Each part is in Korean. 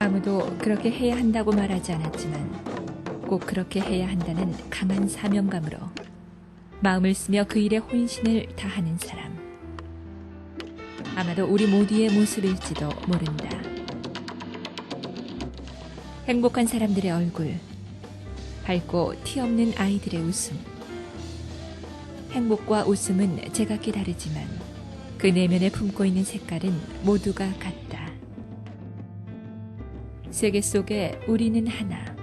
아무도 그렇게 해야 한다고 말하지 않았지만 꼭 그렇게 해야 한다는 강한 사명감으로 마음을 쓰며 그 일에 혼신을 다하는 사람. 아마도 우리 모두의 모습일지도 모른다. 행복한 사람들의 얼굴, 밝고 티 없는 아이들의 웃음. 행복과 웃음은 제각기 다르지만 그 내면에 품고 있는 색깔은 모두가 같다. 세계 속에 우리는 하나.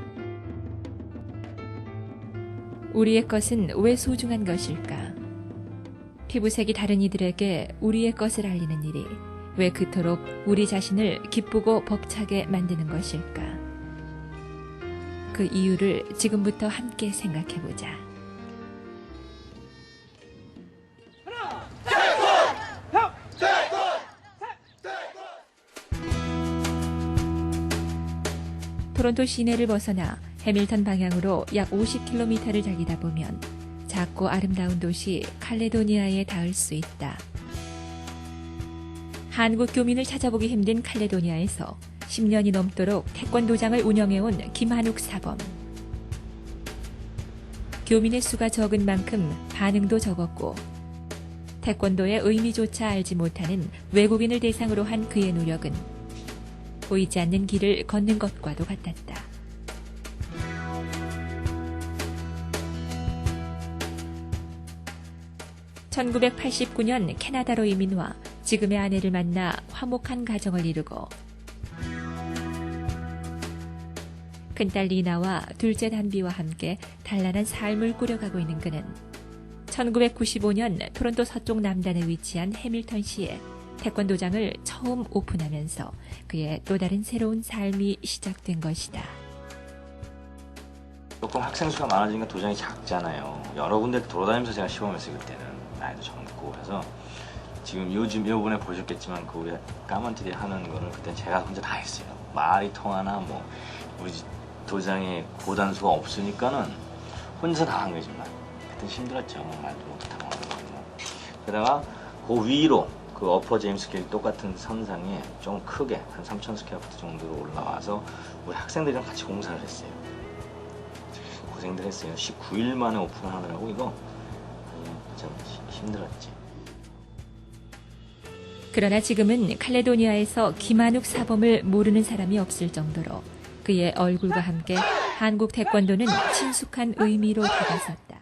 우리의 것은 왜 소중한 것일까? 피부색이 다른 이들에게 우리의 것을 알리는 일이 왜 그토록 우리 자신을 기쁘고 벅차게 만드는 것일까? 그 이유를 지금부터 함께 생각해보자. 토론토 시내를 벗어나 해밀턴 방향으로 약 50km를 달리다 보면 작고 아름다운 도시 칼레도니아에 닿을 수 있다. 한국 교민을 찾아보기 힘든 칼레도니아에서 10년이 넘도록 태권도장을 운영해온 김한욱 사범. 교민의 수가 적은 만큼 반응도 적었고 태권도의 의미조차 알지 못하는 외국인을 대상으로 한 그의 노력은 보이지 않는 길을 걷는 것과도 같았다. (1989년) 캐나다로 이민와 지금의 아내를 만나 화목한 가정을 이루고 큰딸 리나와 둘째 단비와 함께 단란한 삶을 꾸려가고 있는 그는 1995년 토론토 서쪽 남단에 위치한 해밀턴시에 태권도장을 처음 오픈하면서 그의 또 다른 새로운 삶이 시작된 것이다. 조금 학생 수가 많아지니까 도장이 작잖아요. 여러 군데 돌아다니면서 제가 시범했어요. 그때는 나이도 젊고 그래서 지금 요즘 요번에 보셨겠지만 그 우리 까만티리 하는 거를 그때 제가 혼자 다 했어요. 말이 통하나 뭐 우리 도장에 고단수가 없으니까는 혼자 다 한 거지. 그때 힘들었죠. 말도 못하고 하는 거. 게다가 그 위로 그 어퍼 제임스 길 똑같은 선상에 좀 크게 한 3,000 스퀘어푸트 정도로 올라와서 우리 학생들이랑 같이 공사를 했어요. 고생들 했어요. 19일 만에 오픈하느라고 이거 참 힘들었지. 그러나 지금은 칼레도니아에서 김한욱 사범을 모르는 사람이 없을 정도로 그의 얼굴과 함께 한국 태권도는 친숙한 의미로 다가섰다.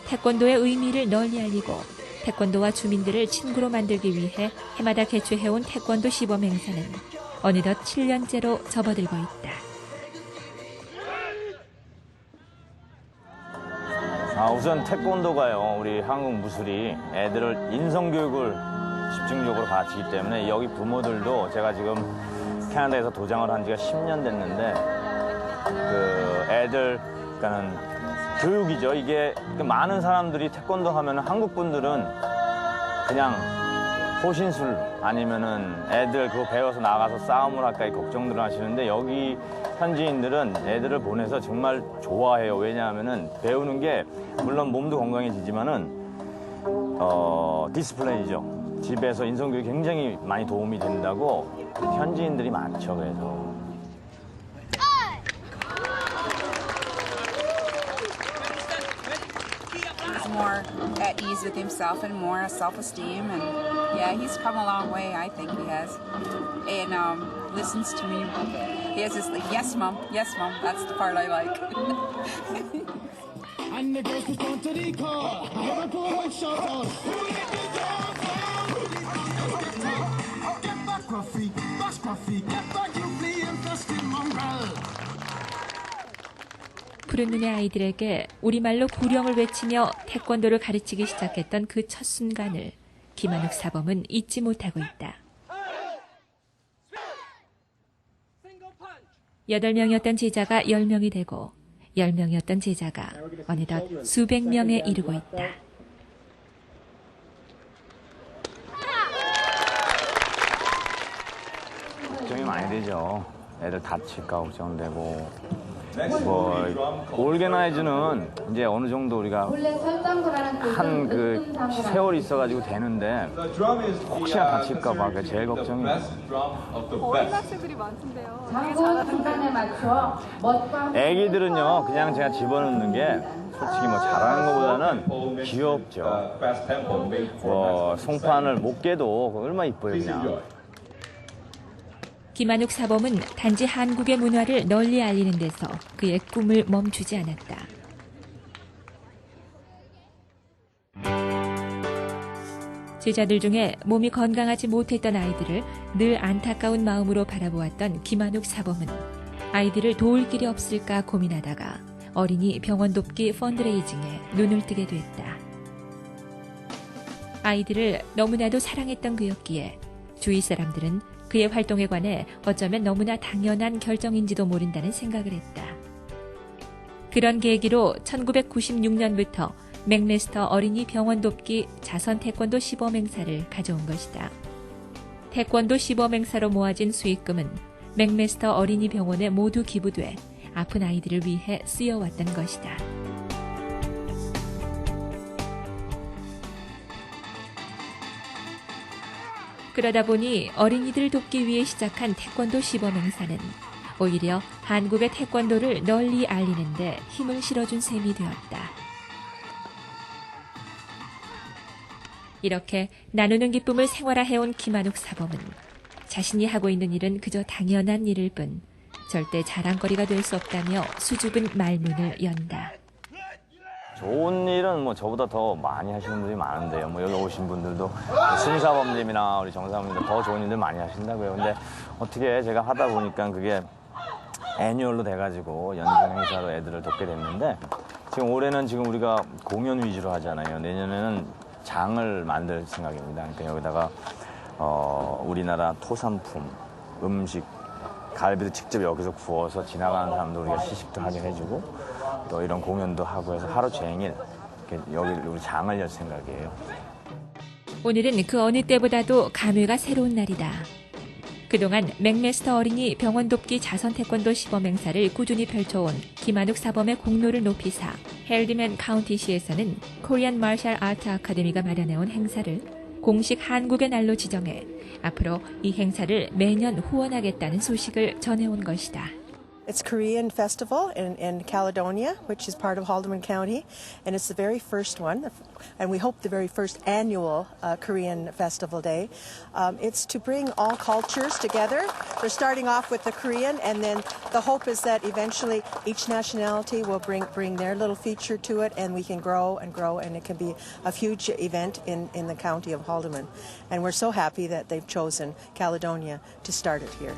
태권도의 의미를 널리 알리고 태권도와 주민들을 친구로 만들기 위해 해마다 개최해온 태권도 시범 행사는 어느덧 7년째로 접어들고 있다. 우선 태권도가요, 우리 한국 무술이 애들을 인성교육을 집중적으로 가르치기 때문에 여기 부모들도 제가 지금 캐나다에서 도장을 한 지가 10년 됐는데 그 애들 그러니까는 교육이죠. 이게 많은 사람들이 태권도 하면 한국 분들은 그냥 호신술 아니면은 애들 그거 배워서 나가서 싸움을 할까 이 걱정들을 하시는데 여기 현지인들은 애들을 보내서 정말 좋아해요. 왜냐하면은 배우는 게 물론 몸도 건강해지지만은 디스플레이죠. 집에서 인성교육이 굉장히 많이 도움이 된다고 현지인들이 많죠. 그래서. More at ease with himself and more self-esteem, and yeah, he's come a long way. I think he has, and listens to me. He has this like, yes mom, that's the part I like. And the girls respond to the call. I hear a boy shout out. Get back, Ruffy, get back, you flea infested mongrel. 푸른 눈의 아이들에게 우리말로 구령을 외치며 태권도를 가르치기 시작했던 그 첫 순간을 김한욱 사범은 잊지 못하고 있다. 8명이었던 제자가 10명이 되고 10명이었던 제자가 어느덧 수백 명에 이르고 있다. 걱정이 많이 되죠. 애들 다칠까 걱정되고 뭐 올게나이즈는 이제 어느 정도 우리가 한 그 세월이 있어가지고 되는데 혹시나 다칠까 봐 그게 제일 걱정이에요. 어린 학생들이 많던데요. 애기들은요 그냥 제가 집어넣는 게 솔직히 뭐 잘하는 것보다는 귀엽죠. 뭐 송판을 못 깨도 얼마나 이뻐요 그냥. 김한욱 사범은 단지 한국의 문화를 널리 알리는 데서 그의 꿈을 멈추지 않았다. 제자들 중에 몸이 건강하지 못했던 아이들을 늘 안타까운 마음으로 바라보았던 김한욱 사범은 아이들을 도울 길이 없을까 고민하다가 어린이 병원 돕기 펀드레이징에 눈을 뜨게 됐다. 아이들을 너무나도 사랑했던 그였기에 주위 사람들은 그의 활동에 관해 어쩌면 너무나 당연한 결정인지도 모른다는 생각을 했다. 그런 계기로 1996년부터 맥레스터 어린이 병원 돕기 자선 태권도 시범 행사를 가져온 것이다. 태권도 시범 행사로 모아진 수익금은 맥레스터 어린이 병원에 모두 기부돼 아픈 아이들을 위해 쓰여왔던 것이다. 그러다 보니 어린이들을 돕기 위해 시작한 태권도 시범 행사는 오히려 한국의 태권도를 널리 알리는 데 힘을 실어준 셈이 되었다. 이렇게 나누는 기쁨을 생활화해온 김한욱 사범은 자신이 하고 있는 일은 그저 당연한 일일 뿐 절대 자랑거리가 될 수 없다며 수줍은 말문을 연다. 좋은 일은 뭐 저보다 더 많이 하시는 분들이 많은데요. 뭐 여기 오신 분들도 심사범님이나 우리 정사범님도 더 좋은 일들 많이 하신다고요. 근데 어떻게 제가 하다 보니까 그게 애뉴얼로 돼가지고 연중 행사로 애들을 돕게 됐는데 지금 올해는 지금 우리가 공연 위주로 하잖아요. 내년에는 장을 만들 생각입니다. 그러니까 여기다가 우리나라 토산품, 음식, 갈비도 직접 여기서 구워서 지나가는 사람도 우리가 시식도 하게 해주고 또 이런 공연도 하고 해서 하루 종일 여기 우리 장을 열 생각이에요. 오늘은 그 어느 때보다도 감회가 새로운 날이다. 그동안 맥레스터 어린이 병원 돕기 자선 태권도 시범 행사를 꾸준히 펼쳐온 김한욱 사범의 공로를 높이사 헬디맨 카운티시에서는 코리안 마셜 아트 아카데미가 마련해온 행사를 공식 한국의 날로 지정해 앞으로 이 행사를 매년 후원하겠다는 소식을 전해온 것이다. It's Korean festival in Caledonia, which is part of Haldeman County, and it's the very first one, and we hope the very first annual Korean Festival Day. It's to bring all cultures together. They're starting off with the Korean, and then the hope is that eventually each nationality will bring their little feature to it, and we can grow, and it can be a huge event in the county of Haldeman. And we're so happy that they've chosen Caledonia to start it here.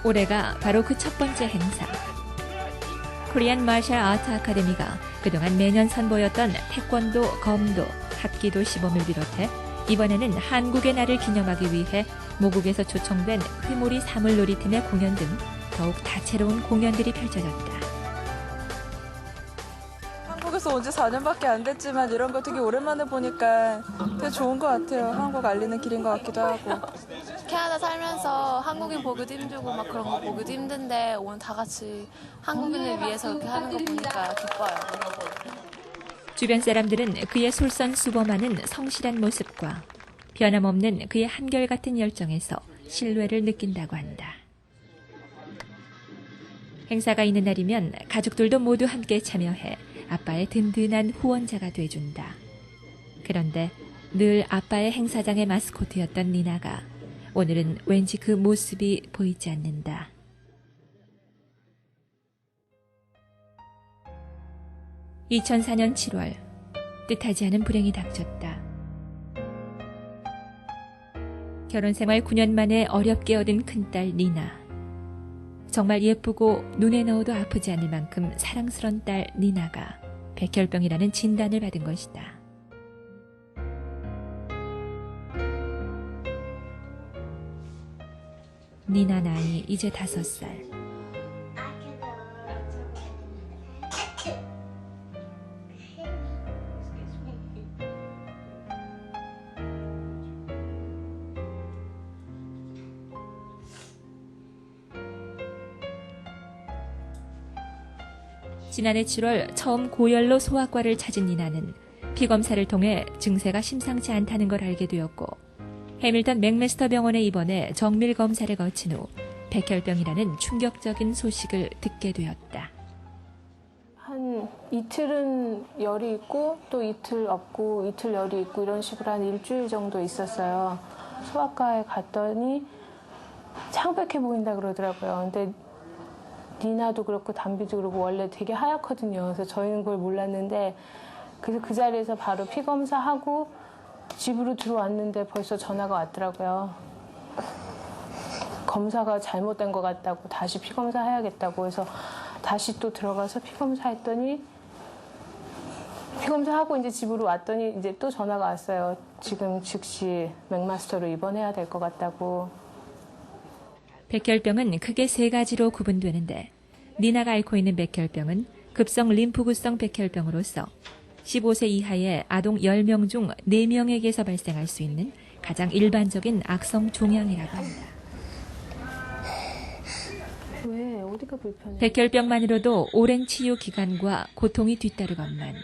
올해가 바로 그 첫 번째 행사. 코리안 마셜 아트 아카데미가 그동안 매년 선보였던 태권도, 검도, 합기도 시범을 비롯해 이번에는 한국의 날을 기념하기 위해 모국에서 초청된 회몰이 사물놀이팀의 공연 등 더욱 다채로운 공연들이 펼쳐졌다. 한국에서 온 지 4년밖에 안 됐지만 이런 거 되게 오랜만에 보니까 되게 좋은 것 같아요. 한국 알리는 길인 것 같기도 하고. 캐나다 살면서 한국인 보기도 힘들고 막 그런 거 보기도 힘든데 오늘 다 같이 한국인을 위해서 이렇게 하는 거 보니까 기뻐요. 주변 사람들은 그의 솔선수범하는 성실한 모습과 변함없는 그의 한결같은 열정에서 신뢰를 느낀다고 한다. 행사가 있는 날이면 가족들도 모두 함께 참여해 아빠의 든든한 후원자가 돼준다. 그런데 늘 아빠의 행사장의 마스코트였던 니나가 오늘은 왠지 그 모습이 보이지 않는다. (2004년 7월) 뜻하지 않은 불행이 닥쳤다. 결혼생활 9년 만에 어렵게 얻은 큰딸 니나. 정말 예쁘고 눈에 넣어도 아프지 않을 만큼 사랑스런 딸 니나가 백혈병이라는 진단을 받은 것이다. 니나 나이 이제 5살. 지난해 7월 처음 고열로 소아과를 찾은 니나는 피검사를 통해 증세가 심상치 않다는 걸 알게 되었고 해밀턴 맥메스터 병원에 입원해 정밀 검사를 거친 후 백혈병이라는 충격적인 소식을 듣게 되었다. 한 이틀은 열이 있고 또 이틀 없고 이틀 열이 있고 이런 식으로 한 일주일 정도 있었어요. 소아과에 갔더니 창백해 보인다 그러더라고요. 근데 니나도 그렇고 담비도 그렇고 원래 되게 하얗거든요. 그래서 저희는 그걸 몰랐는데 그래서 그 자리에서 바로 피검사하고 집으로 들어왔는데 벌써 전화가 왔더라고요. 검사가 잘못된 것 같다고 다시 피검사 해야겠다고 해서 다시 또 들어가서 피검사했더니 피검사하고 이제 집으로 왔더니 이제 또 전화가 왔어요. 지금 즉시 맥마스터로 입원해야 될 것 같다고. 백혈병은 크게 세 가지로 구분되는데 니나가 앓고 있는 백혈병은 급성 림프구성 백혈병으로서 15세 이하의 아동 10명 중 4명에게서 발생할 수 있는 가장 일반적인 악성 종양이라고 합니다. 왜? 어디가 불편해? 백혈병만으로도 오랜 치유 기간과 고통이 뒤따르건만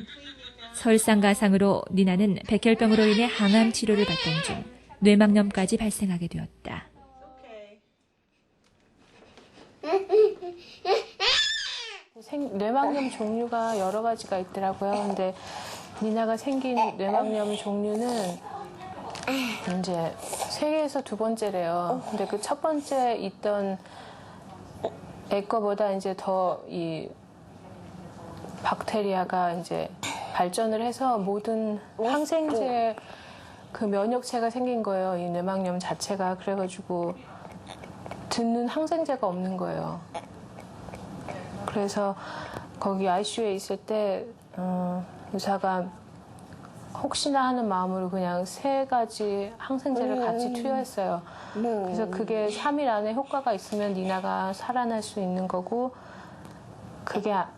설상가상으로 니나는 백혈병으로 인해 항암 치료를 받던 중 뇌막염까지 발생하게 되었다. 뇌막염 종류가 여러 가지가 있더라고요. 근데 니나가 생긴 뇌막염 종류는 이제 세계에서 두 번째래요. 근데 그 첫 번째 있던 애 거보다 이제 더 이 박테리아가 이제 발전을 해서 모든 항생제 그 면역체가 생긴 거예요. 이 뇌막염 자체가. 그래가지고 듣는 항생제가 없는 거예요. 그래서 거기 ICU에 있을 때 의사가 혹시나 하는 마음으로 그냥 3가지 항생제를 같이 투여했어요. 그래서 그게 3일 안에 효과가 있으면 니나가 살아날 수 있는 거고 그러니까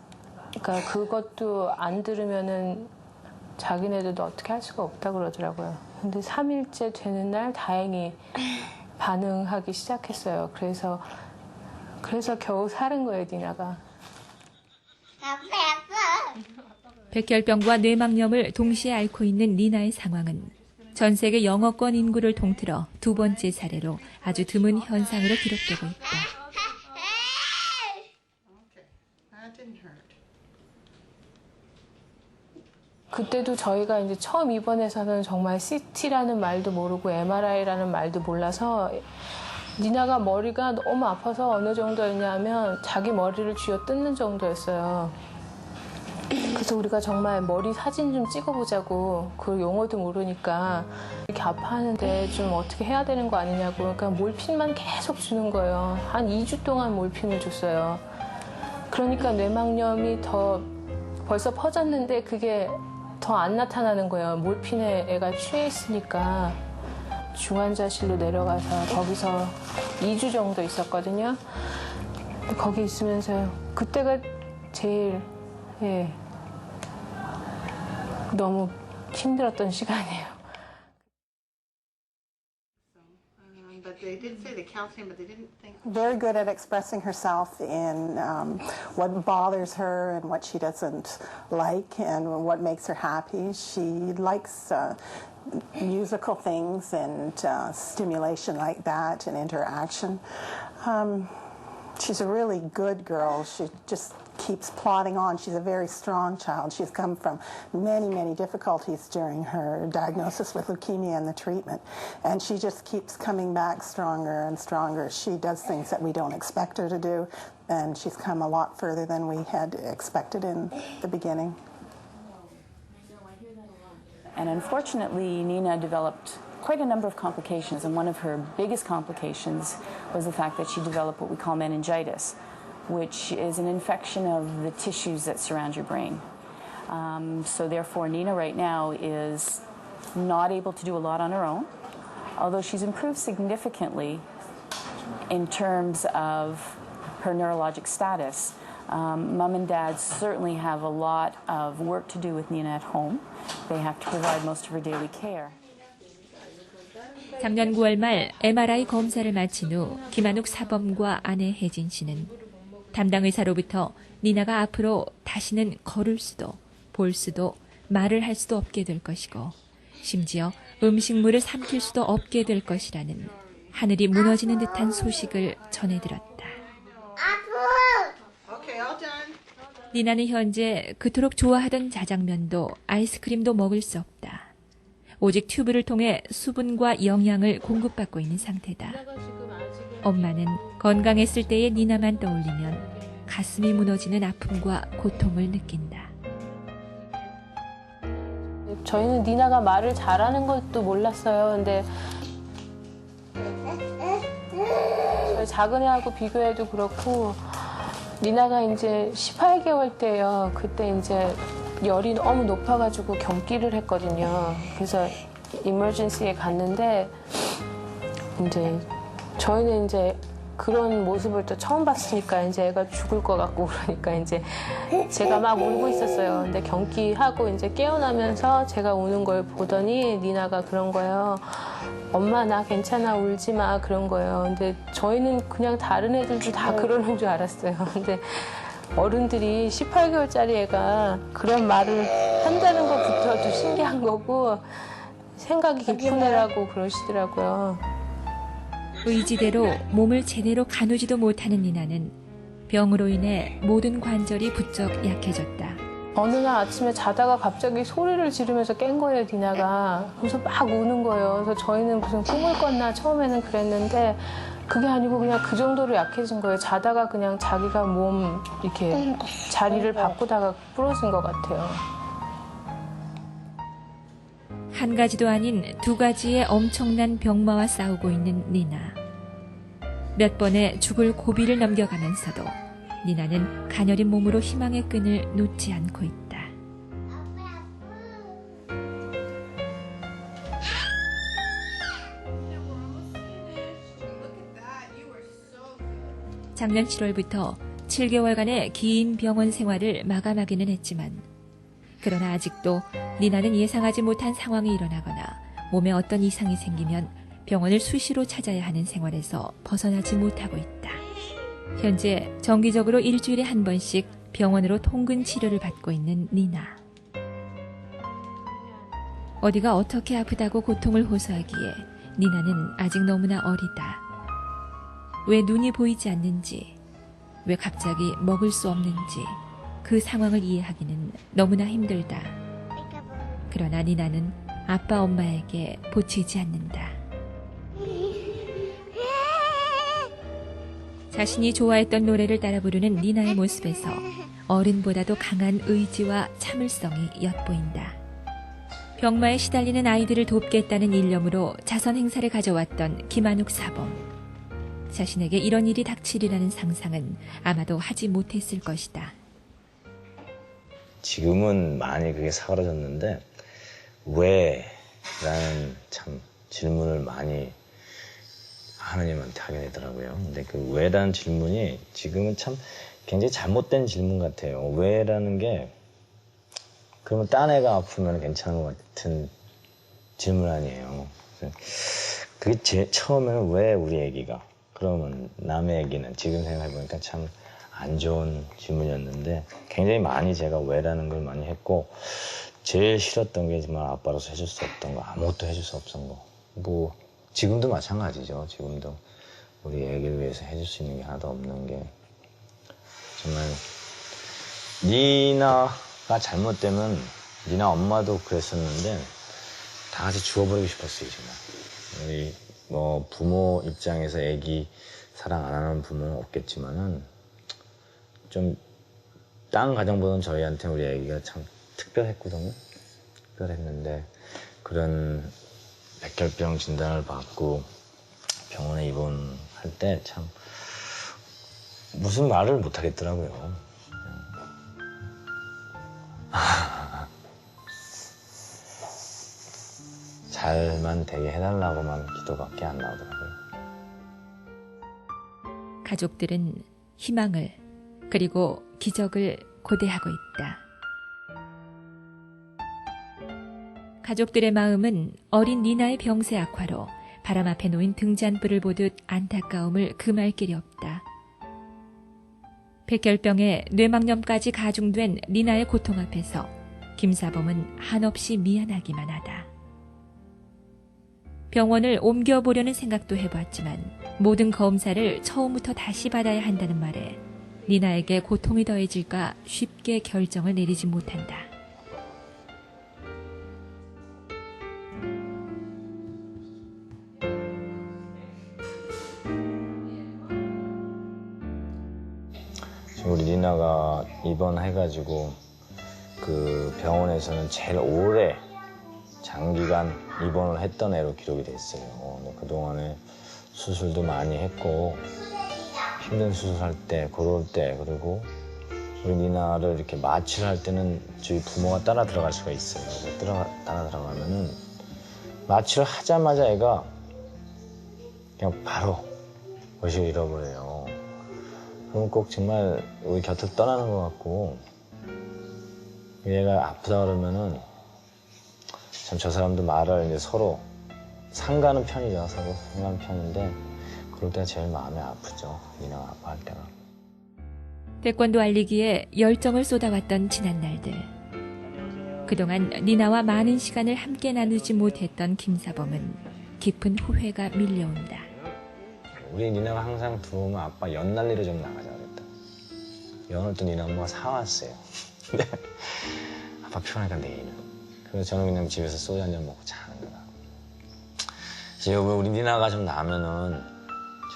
그것도 안 들으면은 자기네들도 어떻게 할 수가 없다 그러더라고요. 근데 3일째 되는 날 다행히 반응하기 시작했어요. 그래서 겨우 살은 거예요, 니나가. 백혈병과 뇌막염을 동시에 앓고 있는 니나의 상황은 전 세계 영어권 인구를 통틀어 두 번째 사례로 아주 드문 현상으로 기록되고 있다. 그때도 저희가 이제 처음 입원해서는 정말 CT라는 말도 모르고 MRI라는 말도 몰라서 니나가 머리가 너무 아파서 어느 정도였냐면 자기 머리를 쥐어 뜯는 정도였어요. 그래서 우리가 정말 머리 사진 좀 찍어보자고, 그 용어도 모르니까 이렇게 아파하는데 좀 어떻게 해야 되는 거 아니냐고. 그러니까 몰핀만 계속 주는 거예요. 한 2주 동안 몰핀을 줬어요. 그러니까 뇌막염이 더 벌써 퍼졌는데 그게 더 안 나타나는 거예요. 몰핀에 애가 취해 있으니까. 중환자실로 내려가서 거기서 2주 정도 있었거든요. 거기 있으면서 그때가 제일 너무 힘들었던 시간이에요. But they did say the calcium, but they didn't think. Very good at expressing herself in what bothers her and what she doesn't like and what makes her happy. She likes musical things and stimulation like that and interaction. She's a really good girl. She just keeps plodding on. She's a very strong child. She's come from many, many difficulties during her diagnosis with leukemia and the treatment. And she just keeps coming back stronger and stronger. She does things that we don't expect her to do, and she's come a lot further than we had expected in the beginning. And unfortunately, Nina developed quite a number of complications, and one of her biggest complications was the fact that she developed what we call meningitis, which is an infection of the tissues that surround your brain. So therefore, Nina right now is not able to do a lot on her own, although she's improved significantly in terms of her neurologic status. Mom and Dad certainly have a lot of work to do with Nina at home. They have to provide most of her daily care. 작년 9월 말 MRI 검사를 마친 후 김한욱 사범과 아내 혜진 씨는 담당 의사로부터 니나가 앞으로 다시는 걸을 수도 볼 수도 말을 할 수도 없게 될 것이고 심지어 음식물을 삼킬 수도 없게 될 것이라는 하늘이 무너지는 듯한 소식을 전해들었다. 니나는 현재 그토록 좋아하던 자장면도 아이스크림도 먹을 수 없다. 오직 튜브를 통해 수분과 영양을 공급받고 있는 상태다. 엄마는 건강했을 때의 니나만 떠올리면 가슴이 무너지는 아픔과 고통을 느낀다. 저희는 니나가 말을 잘하는 것도 몰랐어요. 근데 저희 작은 애하고 비교해도 그렇고 니나가 이제 18개월 때예요. 그때 이제 열이 너무 높아가지고 경기를 했거든요. 그래서 이머전시에 갔는데 이제 저희는 이제 그런 모습을 또 처음 봤으니까 이제 애가 죽을 것 같고 그러니까 이제 제가 막 울고 있었어요. 근데 경기하고 이제 깨어나면서 제가 우는 걸 보더니 니나가 그런 거예요. 엄마 나 괜찮아 울지 마 그런 거예요. 근데 저희는 그냥 다른 애들도 다 그러는 줄 알았어요. 근데 어른들이 18개월짜리 애가 그런 말을 한다는 것부터도 신기한 거고 생각이 깊은 애라고 그러시더라고요. 의지대로 몸을 제대로 가누지도 못하는 니나는 병으로 인해 모든 관절이 부쩍 약해졌다. 어느 날 아침에 자다가 갑자기 소리를 지르면서 깬 거예요, 니나가. 그래서 막 우는 거예요. 그래서 저희는 무슨 꿈을 꿨나 처음에는 그랬는데 그게 아니고 그냥 그 정도로 약해진 거예요. 자다가 그냥 자기가 몸 이렇게 자리를 바꾸다가 부러진 것 같아요. 한 가지도 아닌 두 가지의 엄청난 병마와 싸우고 있는 니나. 몇 번의 죽을 고비를 넘겨가면서도 니나는 가녀린 몸으로 희망의 끈을 놓지 않고 있다. 작년 7월부터 7개월간의 긴 병원 생활을 마감하기는 했지만 그러나 아직도 니나는 예상하지 못한 상황이 일어나거나 몸에 어떤 이상이 생기면 병원을 수시로 찾아야 하는 생활에서 벗어나지 못하고 있다. 현재 정기적으로 일주일에 한 번씩 병원으로 통근 치료를 받고 있는 니나. 어디가 어떻게 아프다고 고통을 호소하기에 니나는 아직 너무나 어리다. 왜 눈이 보이지 않는지, 왜 갑자기 먹을 수 없는지 그 상황을 이해하기는 너무나 힘들다. 그러나 니나는 아빠 엄마에게 보치지 않는다. 자신이 좋아했던 노래를 따라 부르는 니나의 모습에서 어른보다도 강한 의지와 참을성이 엿보인다. 병마에 시달리는 아이들을 돕겠다는 일념으로 자선 행사를 가져왔던 김한욱 사범. 자신에게 이런 일이 닥치리라는 상상은 아마도 하지 못했을 것이다. 지금은 많이 그게 사라졌는데 왜? 라는 참 질문을 많이 하느님한테 하게 되더라고요. 근데 그 왜라는 질문이 지금은 참 굉장히 잘못된 질문 같아요. 왜라는 게 그러면 딴 애가 아프면 괜찮은 것 같은 질문 아니에요. 그게 처음에는 왜 우리 애기가 그러면 남의 애기는 지금 생각해보니까 참 안 좋은 질문이었는데 굉장히 많이 제가 왜라는 걸 많이 했고 제일 싫었던 게 정말 아빠로서 해줄 수 없던 거 아무것도 해줄 수 없던 거 뭐 지금도 마찬가지죠. 지금도 우리 애기를 위해서 해줄 수 있는 게 하나도 없는 게 정말 니나가 잘못되면 니나 엄마도 그랬었는데 다 같이 죽어버리고 싶었어요. 정말 우리 뭐 부모 입장에서 애기 사랑 안 하는 부모는 없겠지만은 좀 다른 가정보다는 저희한테 우리 애기가 참 특별했거든요. 특별했는데 그런 백혈병 진단을 받고 병원에 입원할 때 참 무슨 말을 못 하겠더라고요. 잘만 되게 해달라고만 기도밖에 안 나오더라고요. 가족들은 희망을 그리고 기적을 고대하고 있다. 가족들의 마음은 어린 니나의 병세 악화로 바람 앞에 놓인 등잔불을 보듯 안타까움을 금할 길이 없다. 백혈병에 뇌막염까지 가중된 니나의 고통 앞에서 김사범은 한없이 미안하기만 하다. 병원을 옮겨보려는 생각도 해봤지만 모든 검사를 처음부터 다시 받아야 한다는 말에 니나에게 고통이 더해질까 쉽게 결정을 내리지 못한다. 우리 니나가 입원해가지고 그 병원에서는 제일 오래 장기간 입원을 했던 애로 기록이 됐어요. 그동안에 수술도 많이 했고 힘든 수술할 때, 그럴 때, 그리고 우리 니나를 이렇게 마취를 할 때는 저희 부모가 따라 들어갈 수가 있어요. 그래서 따라 들어가면은 마취를 하자마자 애가 그냥 바로 의식을 잃어버려요. 그럼 꼭 정말 우리 곁을 떠나는 것 같고, 얘가 아프다 그러면은 참 저 사람도 말을 이제 서로 상가는 편이죠. 서로 상가는 편인데 그럴 때가 제일 마음이 아프죠. 니나가 아파할 때가. 태권도 알리기에 열정을 쏟아왔던 지난 날들. 그동안 니나와 많은 시간을 함께 나누지 못했던 김사범은 깊은 후회가 밀려온다. 우리 니나가 항상 들어오면 아빠 연 날리러 좀 나가자 그랬다. 연을 또 니나 엄마가 사왔어요. 근데 아빠 피곤하니까 내일은. 그래서 저는 그냥 집에서 소주 한잔 먹고 자는 거야. 이제 우리 니나가 좀 나면은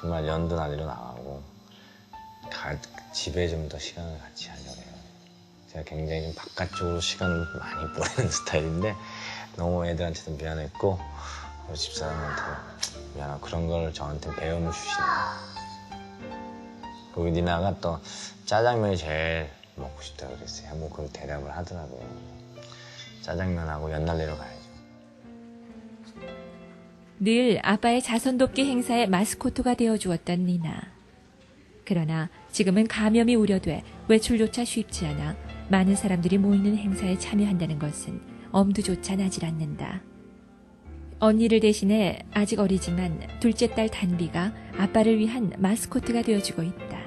정말 연도 날리러 나가고 집에 좀 더 시간을 같이 하려고 해요. 제가 굉장히 좀 바깥쪽으로 시간을 많이 보내는 스타일인데 너무 애들한테도 미안했고 집사람한테도 미안하고 그런 걸 저한테 배움을 주시네요. 그리고 니나가 또 짜장면이 제일 먹고 싶다고 그랬어요. 한번 그걸 대답을 하더라고요. 짜장면하고 연날리러 가야죠. 늘 아빠의 자손돕기 행사의 마스코트가 되어주었던 니나. 그러나 지금은 감염이 우려돼 외출조차 쉽지 않아 많은 사람들이 모이는 행사에 참여한다는 것은 엄두조차 나질 않는다. 언니를 대신해 아직 어리지만 둘째 딸 단비가 아빠를 위한 마스코트가 되어주고 있다.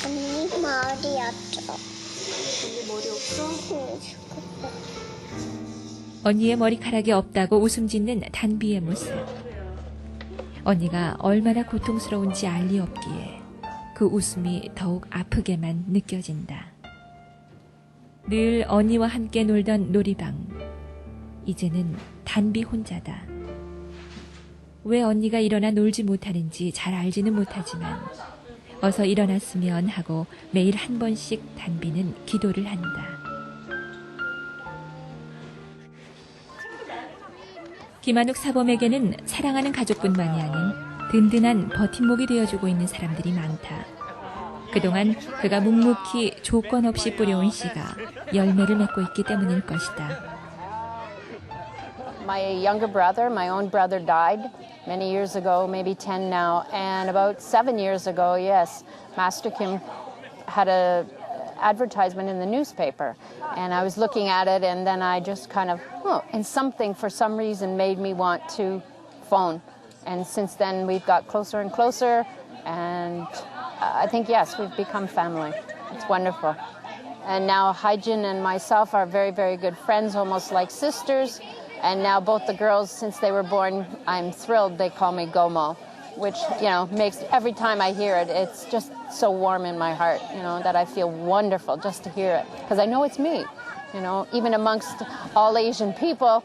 언니 머리 없어. 언니 머리 없어? 언니의 머리카락이 없다고 웃음 짓는 단비의 모습. 언니가 얼마나 고통스러운지 알 리 없기에 그 웃음이 더욱 아프게만 느껴진다. 늘 언니와 함께 놀던 놀이방. 이제는 단비 혼자다. 왜 언니가 일어나 놀지 못하는지 잘 알지는 못하지만 어서 일어났으면 하고 매일 한 번씩 단비는 기도를 한다. 김한욱 사범에게는 사랑하는 가족뿐만이 아닌 든든한 버팀목이 되어주고 있는 사람들이 많다. 그동안 그가 묵묵히 조건 없이 뿌려온 씨가 열매를 맺고 있기 때문일 것이다. My younger brother, my own brother, died many years ago, maybe 10 now, and about 7 years ago, yes, Master Kim had a advertisement in the newspaper, and I was looking at it, and then I just kind of, and something for some reason made me want to phone, and since then we've got closer and closer, and I think, yes, we've become family. It's wonderful. And now Haijin and myself are very, very good friends, almost like sisters. And now both the girls, since they were born, I'm thrilled they call me Gomo, which, makes, every time I hear it, it's just so warm in my heart, that I feel wonderful just to hear it. Because I know it's me, even amongst all Asian people,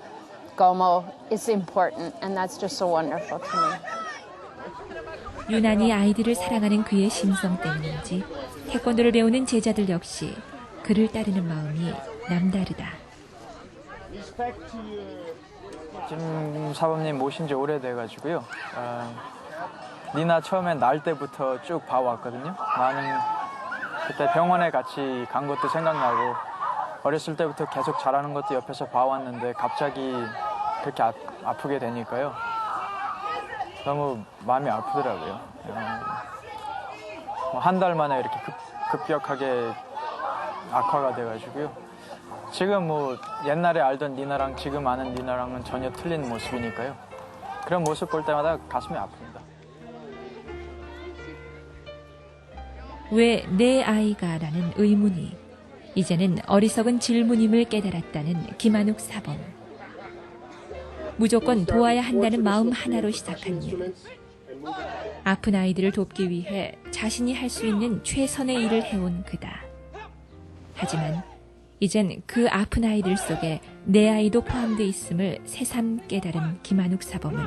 Gomo is important, and that's just so wonderful to me. 유난히 아이들을 사랑하는 그의 심성 때문인지 태권도를 배우는 제자들 역시 그를 따르는 마음이 남다르다. 지금 사범님 모신 지 오래돼가지고요. 니나 처음에 날 때부터 쭉 봐왔거든요. 나는 그때 병원에 같이 간 것도 생각나고 어렸을 때부터 계속 자라는 것도 옆에서 봐왔는데 갑자기 그렇게 아프게 되니까요. 너무 마음이 아프더라고요. 한 달 만에 이렇게 급격하게 악화가 돼가지고요. 지금 옛날에 알던 니나랑 지금 아는 니나랑은 전혀 틀린 모습이니까요. 그런 모습 볼 때마다 가슴이 아픕니다. 왜 내 아이가? 라는 의문이 이제는 어리석은 질문임을 깨달았다는 김한욱 사범. 무조건 도와야 한다는 마음 하나로 시작한 일. 아픈 아이들을 돕기 위해 자신이 할 수 있는 최선의 일을 해온 그다. 하지만 이젠 그 아픈 아이들 속에 내 아이도 포함돼 있음을 새삼 깨달은 김한욱 사범은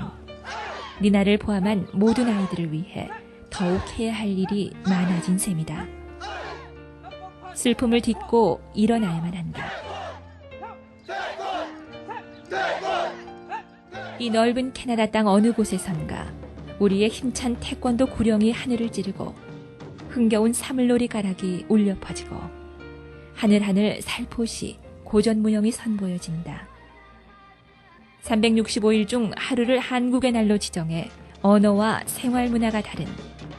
니나를 포함한 모든 아이들을 위해 더욱 해야 할 일이 많아진 셈이다. 슬픔을 딛고 일어나야만 한다. 이 넓은 캐나다 땅 어느 곳에선가 우리의 힘찬 태권도 구령이 하늘을 찌르고 흥겨운 사물놀이 가락이 울려 퍼지고 하늘하늘 살포시 고전무용이 선보여진다. 365일 중 하루를 한국의 날로 지정해 언어와 생활문화가 다른,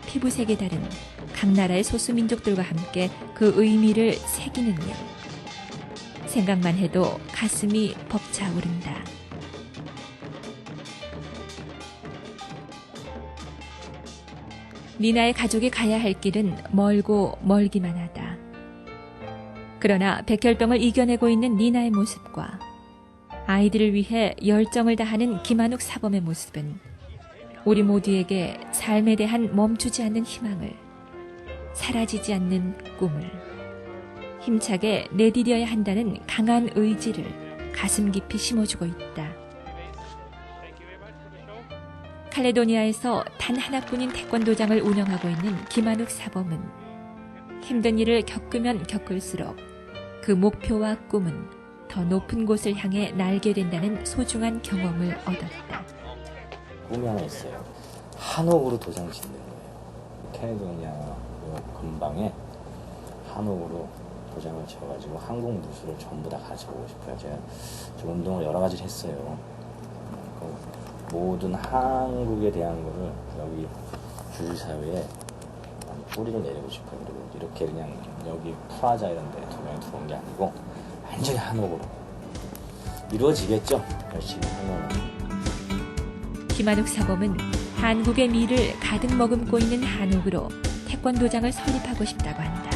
피부색이 다른 각 나라의 소수민족들과 함께 그 의미를 새기는 일. 생각만 해도 가슴이 벅차오른다. 니나의 가족이 가야 할 길은 멀고 멀기만 하다. 그러나 백혈병을 이겨내고 있는 니나의 모습과 아이들을 위해 열정을 다하는 김한욱 사범의 모습은 우리 모두에게 삶에 대한 멈추지 않는 희망을, 사라지지 않는 꿈을, 힘차게 내디뎌야 한다는 강한 의지를 가슴 깊이 심어주고 있다. 칼레도니아에서 단 하나뿐인 태권도장을 운영하고 있는 김한욱 사범은 힘든 일을 겪으면 겪을수록 그 목표와 꿈은 더 높은 곳을 향해 날게 된다는 소중한 경험을 얻었다. 꿈이 하나 있어요. 한옥으로 도장 짓는 거예요. 캐네도니아 요 근방에 한옥으로 도장을 쳐가지고 한국 무술을 전부 다 가르쳐보고 싶어요. 제가 좀 운동을 여러 가지를 했어요. 모든 한국에 대한 거를 여기 주류사회에 뿌리를 내리고 싶어요. 그리고 이렇게 그냥 여기 프라자 이런 데 도장이 들어온 게 아니고 완전히 한옥으로 이루어지겠죠. 열심히 하면. 김한욱 사범은 한국의 미를 가득 머금고 있는 한옥으로 태권도장을 설립하고 싶다고 한다.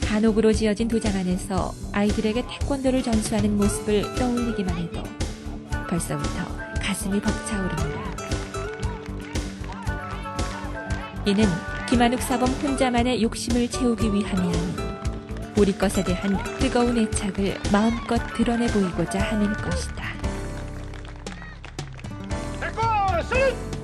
한옥으로 지어진 도장 안에서 아이들에게 태권도를 전수하는 모습을 떠올리기만 해도 벌써부터 가슴이 벅차오른다. 이는 김한욱 사범 혼자만의 욕심을 채우기 위함이 아닌 우리 것에 대한 뜨거운 애착을 마음껏 드러내 보이고자 하는 것이다. 태권!